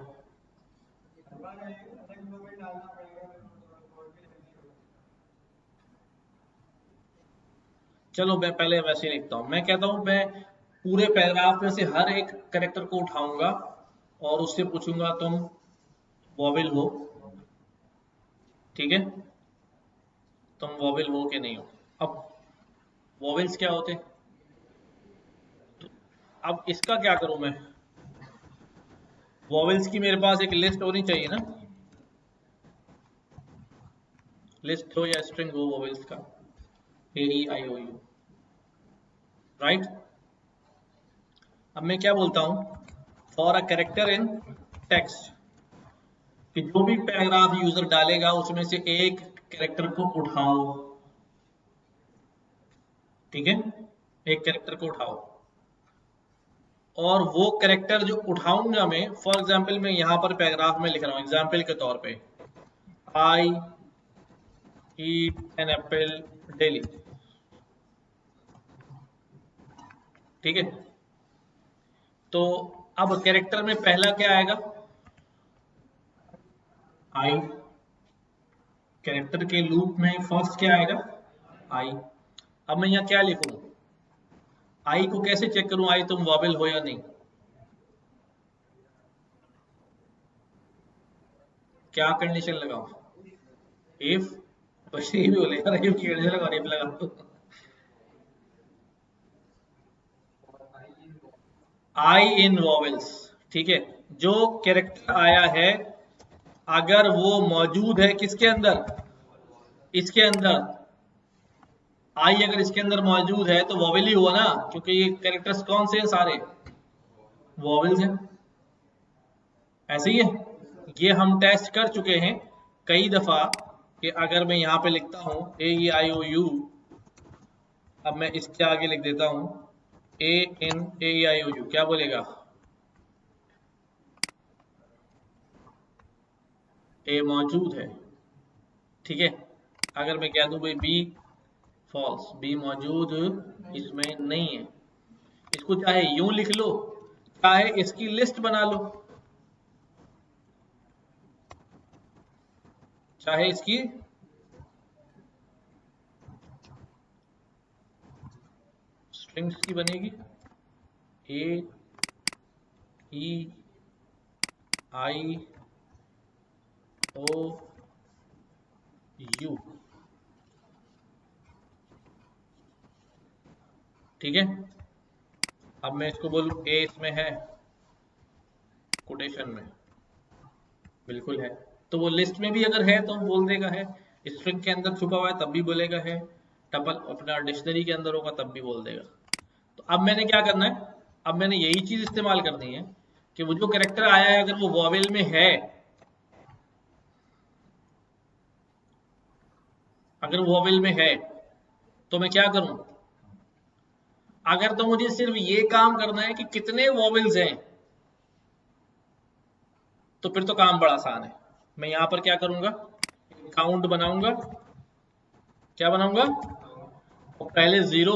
चलो मैं पहले वैसे ही लिखता हूँ, मैं कहता हूँ मैं पूरे पैराग्राफ में से हर एक कैरेक्टर को उठाऊंगा और उससे पूछूंगा तुम वॉवेल हो, ठीक है, तुम वॉवेल हो कि नहीं हो। अब वॉवेल्स क्या होते हैं, तो अब इसका क्या करूं मैं, वॉवेल्स की मेरे पास एक लिस्ट होनी चाहिए ना, लिस्ट हो या स्ट्रिंग हो वॉवेल्स का, AEIOU, राइट। अब मैं क्या बोलता हूं, for a character in text, कि जो भी पैराग्राफ यूजर डालेगा उसमें से एक कैरेक्टर को उठाओ, ठीक है, एक कैरेक्टर को उठाओ। और वो कैरेक्टर जो उठाऊंगा मैं, फॉर एग्जाम्पल मैं यहां पर पैराग्राफ में लिख रहा हूं एग्जाम्पल के तौर पे, आई ईट एन एप्पल डेली, ठीक है। तो अब कैरेक्टर में पहला क्या आएगा, आई। कैरेक्टर के लूप में फर्स्ट क्या आएगा, आई। अब मैं यहाँ क्या लिखूं, आई को कैसे चेक करूं, आई तुम वॉवेल हो या नहीं, क्या कंडीशन लगाऊं, इफ, बस ये भी बोलेगा इफ की कंडीशन लगा, इफ लगा दो। आई इन वॉवेल्स, ठीक है। जो कैरेक्टर आया है अगर वो मौजूद है किसके अंदर, इसके अंदर, आई अगर इसके अंदर मौजूद है तो वॉवेल ही हुआ ना, क्योंकि ये कैरेक्टर्स कौन से हैं, सारे वॉवेल्स हैं, ऐसे ही है। ये हम टेस्ट कर चुके हैं कई दफा कि अगर मैं यहाँ पे लिखता हूँ ए ई आई ओ यू, अब मैं इसके आगे लिख देता हूँ ए इन ए ई आई ओ यू, क्या बोलेगा, ए मौजूद है, ठीक है। अगर मैं कह दूं भाई बी फॉल्स, बी मौजूद इसमें नहीं है, इसको चाहे यूं लिख लो चाहे इसकी लिस्ट बना लो, चाहे इसकी स्ट्रिंग्स की बनेगी, ए ई आई ओ यू, ठीक है। अब मैं इसको बोलूं ए इसमें है कोटेशन में, बिल्कुल है, तो वो लिस्ट में भी अगर है तो बोल देगा है, स्ट्रिंग के अंदर छुपा हुआ है तब भी बोलेगा है, टपल अपना डिक्शनरी के अंदर होगा तब भी बोल देगा। तो अब मैंने क्या करना है, अब मैंने यही चीज इस्तेमाल करनी है कि वो जो कैरेक्टर आया है अगर वो वॉवेल में है, अगर वॉवेल में है तो मैं क्या करूं, अगर तो मुझे सिर्फ ये काम करना है कि कितने वॉवेल्स हैं तो फिर तो काम बड़ा आसान है। मैं यहां पर क्या करूंगा, काउंट बनाऊंगा, क्या बनाऊंगा, और पहले 0,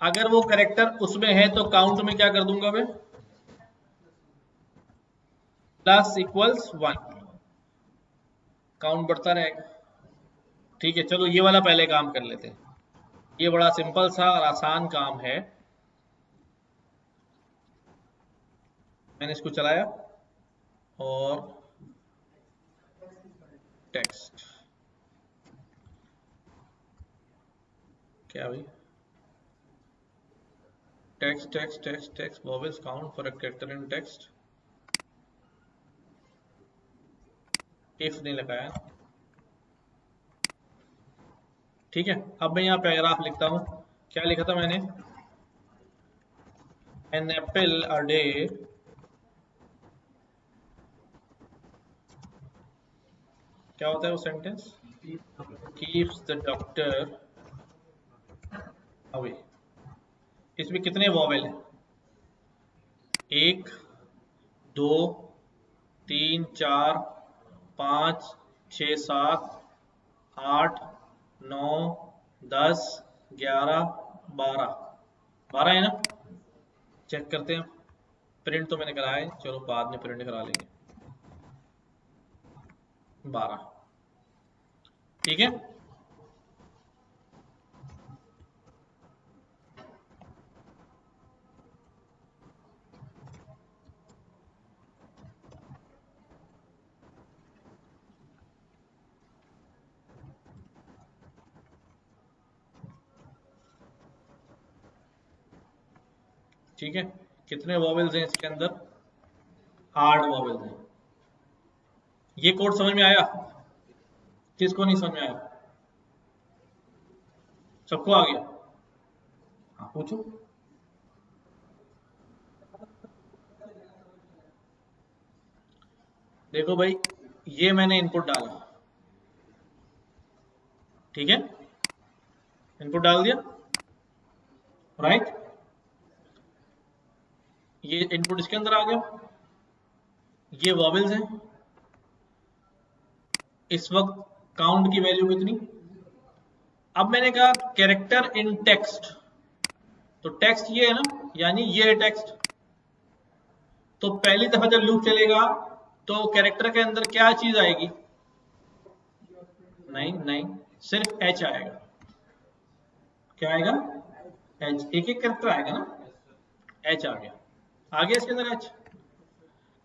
अगर वो कैरेक्टर उसमें है तो काउंट में क्या कर दूंगा मैं, प्लस इक्वल्स 1, काउंट बढ़ता रहेगा, ठीक है। चलो ये वाला पहले काम कर लेते हैं, ये बड़ा सिंपल सा और आसान काम है। मैंने इसको चलाया और टेक्स्ट, क्या भाई, text text text text vowels count for a character in text, if नहीं लगाया, ठीक है। अब मैं यहाँ पैराग्राफ लिखता हूँ, क्या लिखा था मैंने, एन एप्पल अ डे क्या होता है वो sentence, keeps the doctor away. इसमें कितने वॉवेल हैं, 1 2 3 4 5 6 7 8 9 10 11 12, 12 है ना, चेक करते हैं। प्रिंट तो मैंने कराया है, चलो बाद में प्रिंट करा लेंगे, 12, ठीक है। ठीक है, कितने वॉवेल्स हैं इसके अंदर, 8 वॉवेल्स हैं। ये कोड समझ में आया, किसको नहीं समझ में आया, सबको आ गया, हाँ पूछो। देखो भाई, ये मैंने इनपुट डाला, ठीक है, इनपुट डाल दिया, राइट। ये इनपुट इसके अंदर आ गया, ये वॉवेल्स हैं। इस वक्त काउंट की वैल्यू कितनी? अब मैंने कहा कैरेक्टर इन टेक्स्ट, तो टेक्स्ट ये है ना, यानी ये है टेक्स्ट। तो पहली दफा जब लूप चलेगा तो कैरेक्टर के अंदर क्या चीज आएगी? नहीं नहीं, सिर्फ एच आएगा। क्या आएगा? एच। एक एक कैरेक्टर आएगा ना, एच आ गया, आ गया इसके अंदर एच।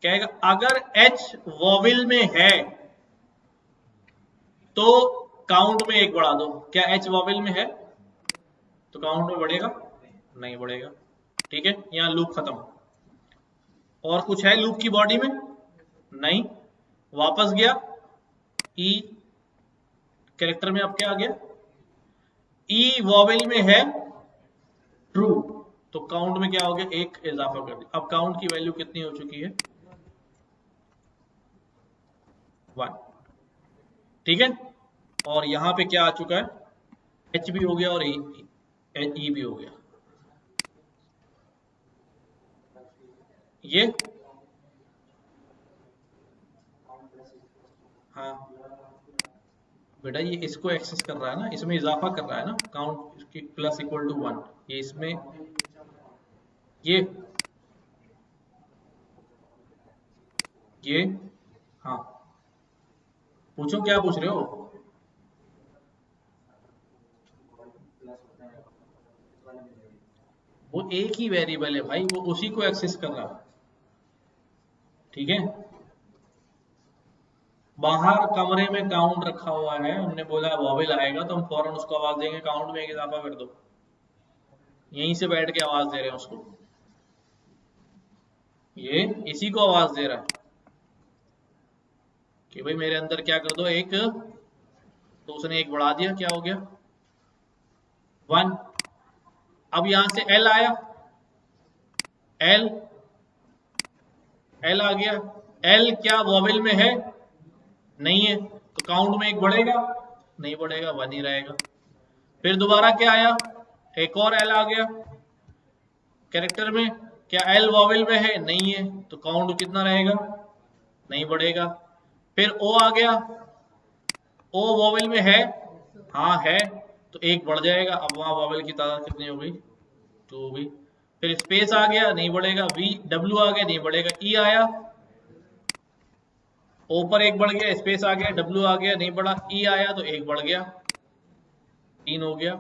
कहेगा अगर एच वॉविल में है तो काउंट में एक बढ़ा दो। क्या एच वॉविल में है तो काउंट में बढ़ेगा? नहीं बढ़ेगा, ठीक है, यहां लूप खत्म। और कुछ है लूप की बॉडी में? नहीं। वापस गया ई कैरेक्टर में, अब क्या आ गया? ई वॉवेल में है ट्रू, तो काउंट में क्या हो गया? एक इजाफा कर दिया। अब काउंट की वैल्यू कितनी हो चुकी है? 1, ठीक है। और यहां पे क्या आ चुका है? एच भी हो गया और ई भी हो गया। ये हाँ बेटा, ये इसको एक्सेस कर रहा है ना, इसमें इजाफा कर रहा है ना, काउंट की प्लस इक्वल टू 1। ये इसमें ये हाँ, पूछो क्या पूछ रहे हो? वो एक ही वेरिएबल है भाई, वो उसी को एक्सेस कर रहा है, ठीक है। बाहर कमरे में काउंट रखा हुआ है, हमने बोला वॉवेल आएगा तो हम फौरन उसको आवाज देंगे काउंट में एक इजाफा कर दो। यहीं से बैठ के आवाज दे रहे हैं उसको, ये इसी को आवाज दे रहा है कि भाई मेरे अंदर क्या कर दो एक, तो उसने एक बढ़ा दिया, क्या हो गया? 1। अब यहां से एल आया, एल एल आ गया। एल क्या वॉवेल में है? नहीं है, तो काउंट में एक बढ़ेगा? नहीं बढ़ेगा, 1 ही रहेगा। फिर दोबारा क्या आया? एक और एल आ गया कैरेक्टर में। क्या एल वॉवेल में है? नहीं है, तो काउंट कितना रहेगा? नहीं बढ़ेगा। फिर ओ आ गया, ओ वॉवेल में है? हाँ है, तो एक बढ़ जाएगा। अब वहां वॉवेल की तादाद कितनी हो गई? 2 हो गई। फिर स्पेस आ गया, नहीं बढ़ेगा। वी डब्ल्यू आ गया, नहीं बढ़ेगा। ई आया, ओ पर एक बढ़ गया, स्पेस आ गया, डब्ल्यू आ गया, नहीं बढ़ा। ई आया तो एक बढ़ गया, 3 हो गया।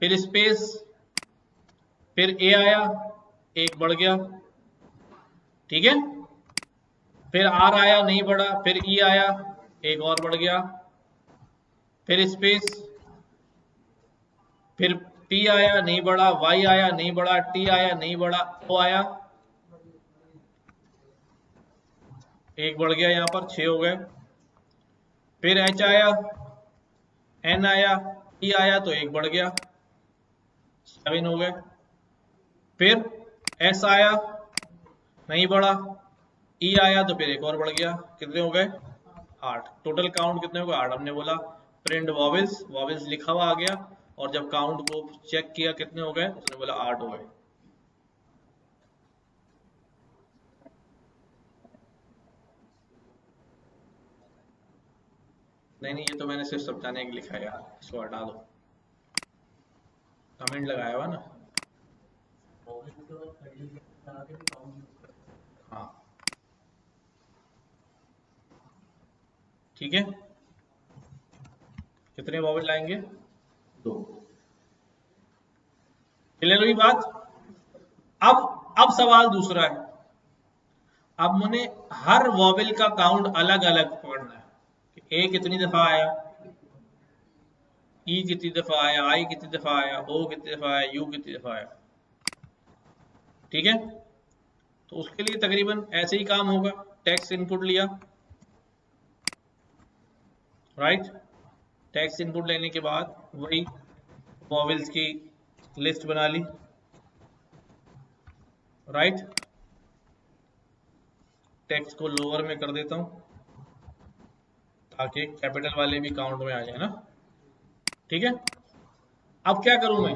फिर स्पेस, फिर ए आया, एक बढ़ गया, ठीक है। फिर आर आया, नहीं बढ़ा। फिर ई आया, एक और बढ़ गया। फिर स्पेस, फिर पी आया, नहीं बढ़ा। वाई आया, नहीं बढ़ा। टी आया, नहीं बढ़ा। ओ आया, एक बढ़ गया, यहां पर 6 हो गए। फिर एच आया, एन आया, ई आया तो एक बढ़ गया, 7 हो गए। फिर एस आया, नहीं बढ़ा। ई आया तो फिर एक और बढ़ गया, कितने हो गए? 8। टोटल काउंट कितने हो गए? 8। हमने बोला प्रिंट वॉवेल्स, वॉवेल्स लिखा हुआ आ गया, और जब काउंट को चेक किया कितने हो गए, उसने बोला 8 हो गए। नहीं नहीं, ये तो मैंने सिर्फ समझाने के लिए लिखा है यार, इसको हटा दो, कमेंट लगाया हुआ ना। हाँ ठीक है, कितने वॉवेल लाएंगे? 2। क्लियर हुई बात? अब सवाल दूसरा है। अब मैंने हर वॉवेल का काउंट अलग अलग पकड़ना है कि ए कितनी दफा आया, ई कितनी दफा आया, आई कितनी दफा आया, ओ कितनी दफा आया, यू कितनी दफा आया, ठीक है। तो उसके लिए तकरीबन ऐसे ही काम होगा। टेक्स्ट इनपुट लिया, राइट। टेक्स्ट इनपुट लेने के बाद वही वॉवेल्स की लिस्ट बना ली, राइट। टेक्स्ट को लोअर में कर देता हूं, ताकि कैपिटल वाले भी काउंट में आ जाए ना। ठीक है, अब क्या करूं मैं?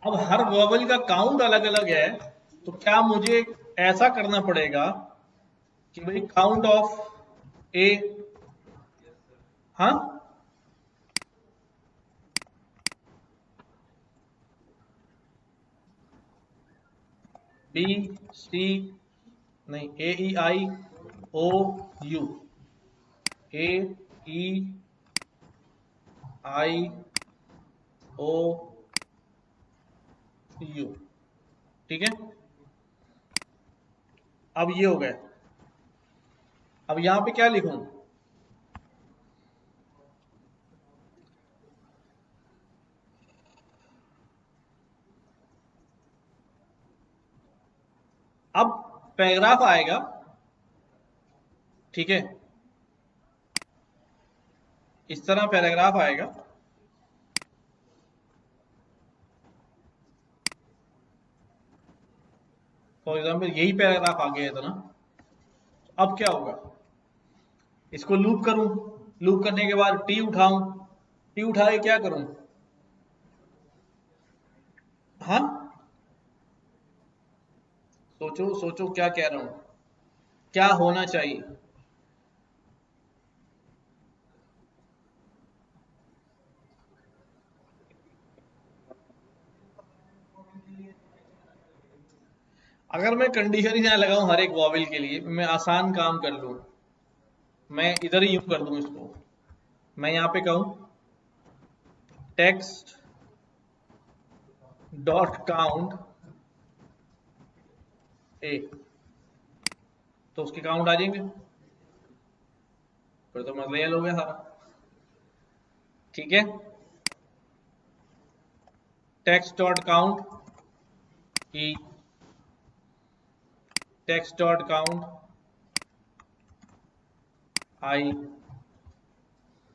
अब हर वॉवल का काउंट अलग अलग है, तो क्या मुझे ऐसा करना पड़ेगा कि भाई काउंट ऑफ ए, हाँ, बी, सी, नहीं, ए, ई, आई, ओ, you, A, E, I, O, you. ठीक है, अब ये हो गए। अब यहां पे क्या लिखूं? अब पैराग्राफ आएगा, ठीक है, इस तरह पैराग्राफ आएगा। फॉर एग्जाम्पल यही पैराग्राफ आ गया इतना। अब क्या होगा? इसको लूप करूं, लूप करने के बाद टी उठाऊं, टी उठा के क्या करूं? हाँ, सोचो सोचो क्या कह रहा हूं, क्या होना चाहिए? अगर मैं कंडीशन ही ना लगाऊं हर एक वॉवेल के लिए, मैं आसान काम कर लूं, मैं इधर ही यूं कर दूं इसको। मैं यहां पे कहूं टेक्स्ट डॉट काउंट ए, तो उसके काउंट आ जाएंगे, फिर तो मसला हल हो गया सारा। ठीक है, text dot count E, text dot count I,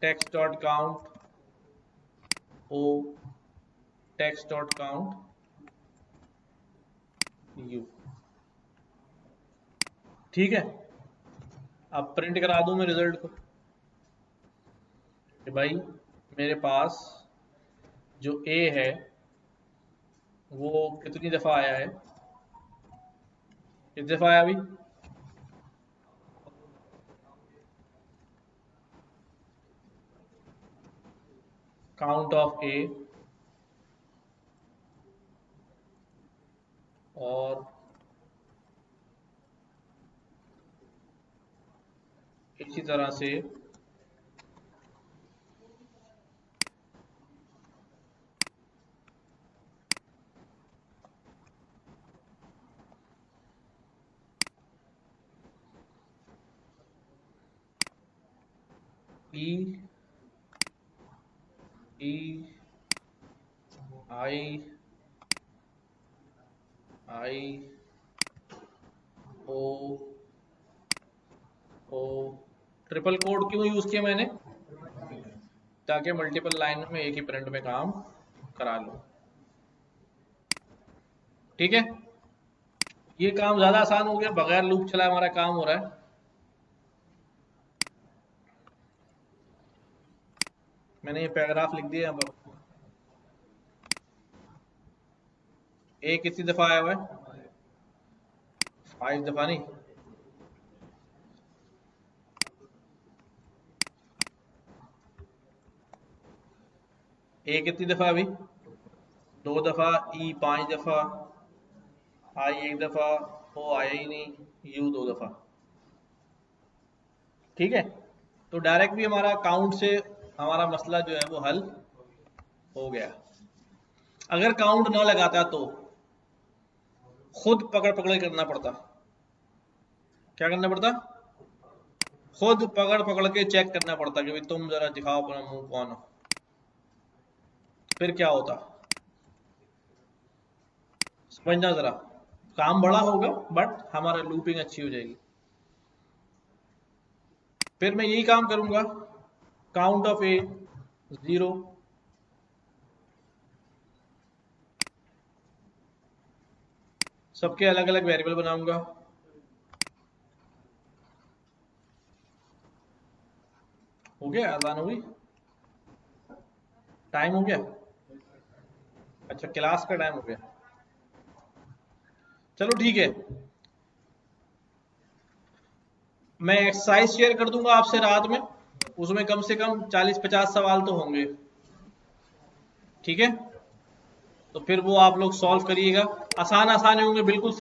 text dot count O, text dot count U. ठीक है, अब प्रिंट करा दूं मैं रिजल्ट को कि भाई मेरे पास जो ए है वो कितनी दफा आया है, कितनी दफा आया अभी? काउंट ऑफ ए, और इसी तरह से ई, ई, आई, आई, ओ, ओ। ट्रिपल कोड क्यों यूज किया मैंने? ताकि मल्टीपल लाइन में एक ही प्रिंट में काम करा लो। ठीक है, ये काम ज्यादा आसान हो गया, बगैर लूप चलाए हमारा काम हो रहा है। मैंने ये पैराग्राफ लिख दिया यहाँ पर। ए कितनी दफा आया हुआ है? 5 दफा नहीं, ए कितनी दफा अभी? 2 दफा, ई 5 दफा, आई 1 दफा, ओ आया ही नहीं, यू 2 दफा। ठीक है, तो डायरेक्ट भी हमारा काउंट से हमारा मसला जो है वो हल हो गया। अगर काउंट ना लगाता तो खुद पकड़ पकड़ करना पड़ता। क्या करना पड़ता? खुद पकड़ पकड़ के चेक करना पड़ता कि भाई तुम जरा दिखाओ अपना मुंह कौन हो। फिर क्या होता, समझना जरा, काम बड़ा होगा बट हमारा लूपिंग अच्छी हो जाएगी। फिर मैं यही काम करूंगा, काउंट ऑफ ए 0, सबके अलग अलग वेरिएबल बनाऊंगा। हो गया, आसान हो गई। टाइम हो गया, अच्छा क्लास का टाइम हो गया, चलो ठीक है। मैं एक्सरसाइज शेयर कर दूंगा आपसे रात में, उसमें कम से कम 40-50 सवाल तो होंगे, ठीक है। तो फिर वो आप लोग सॉल्व करिएगा, आसान आसान होंगे बिल्कुल।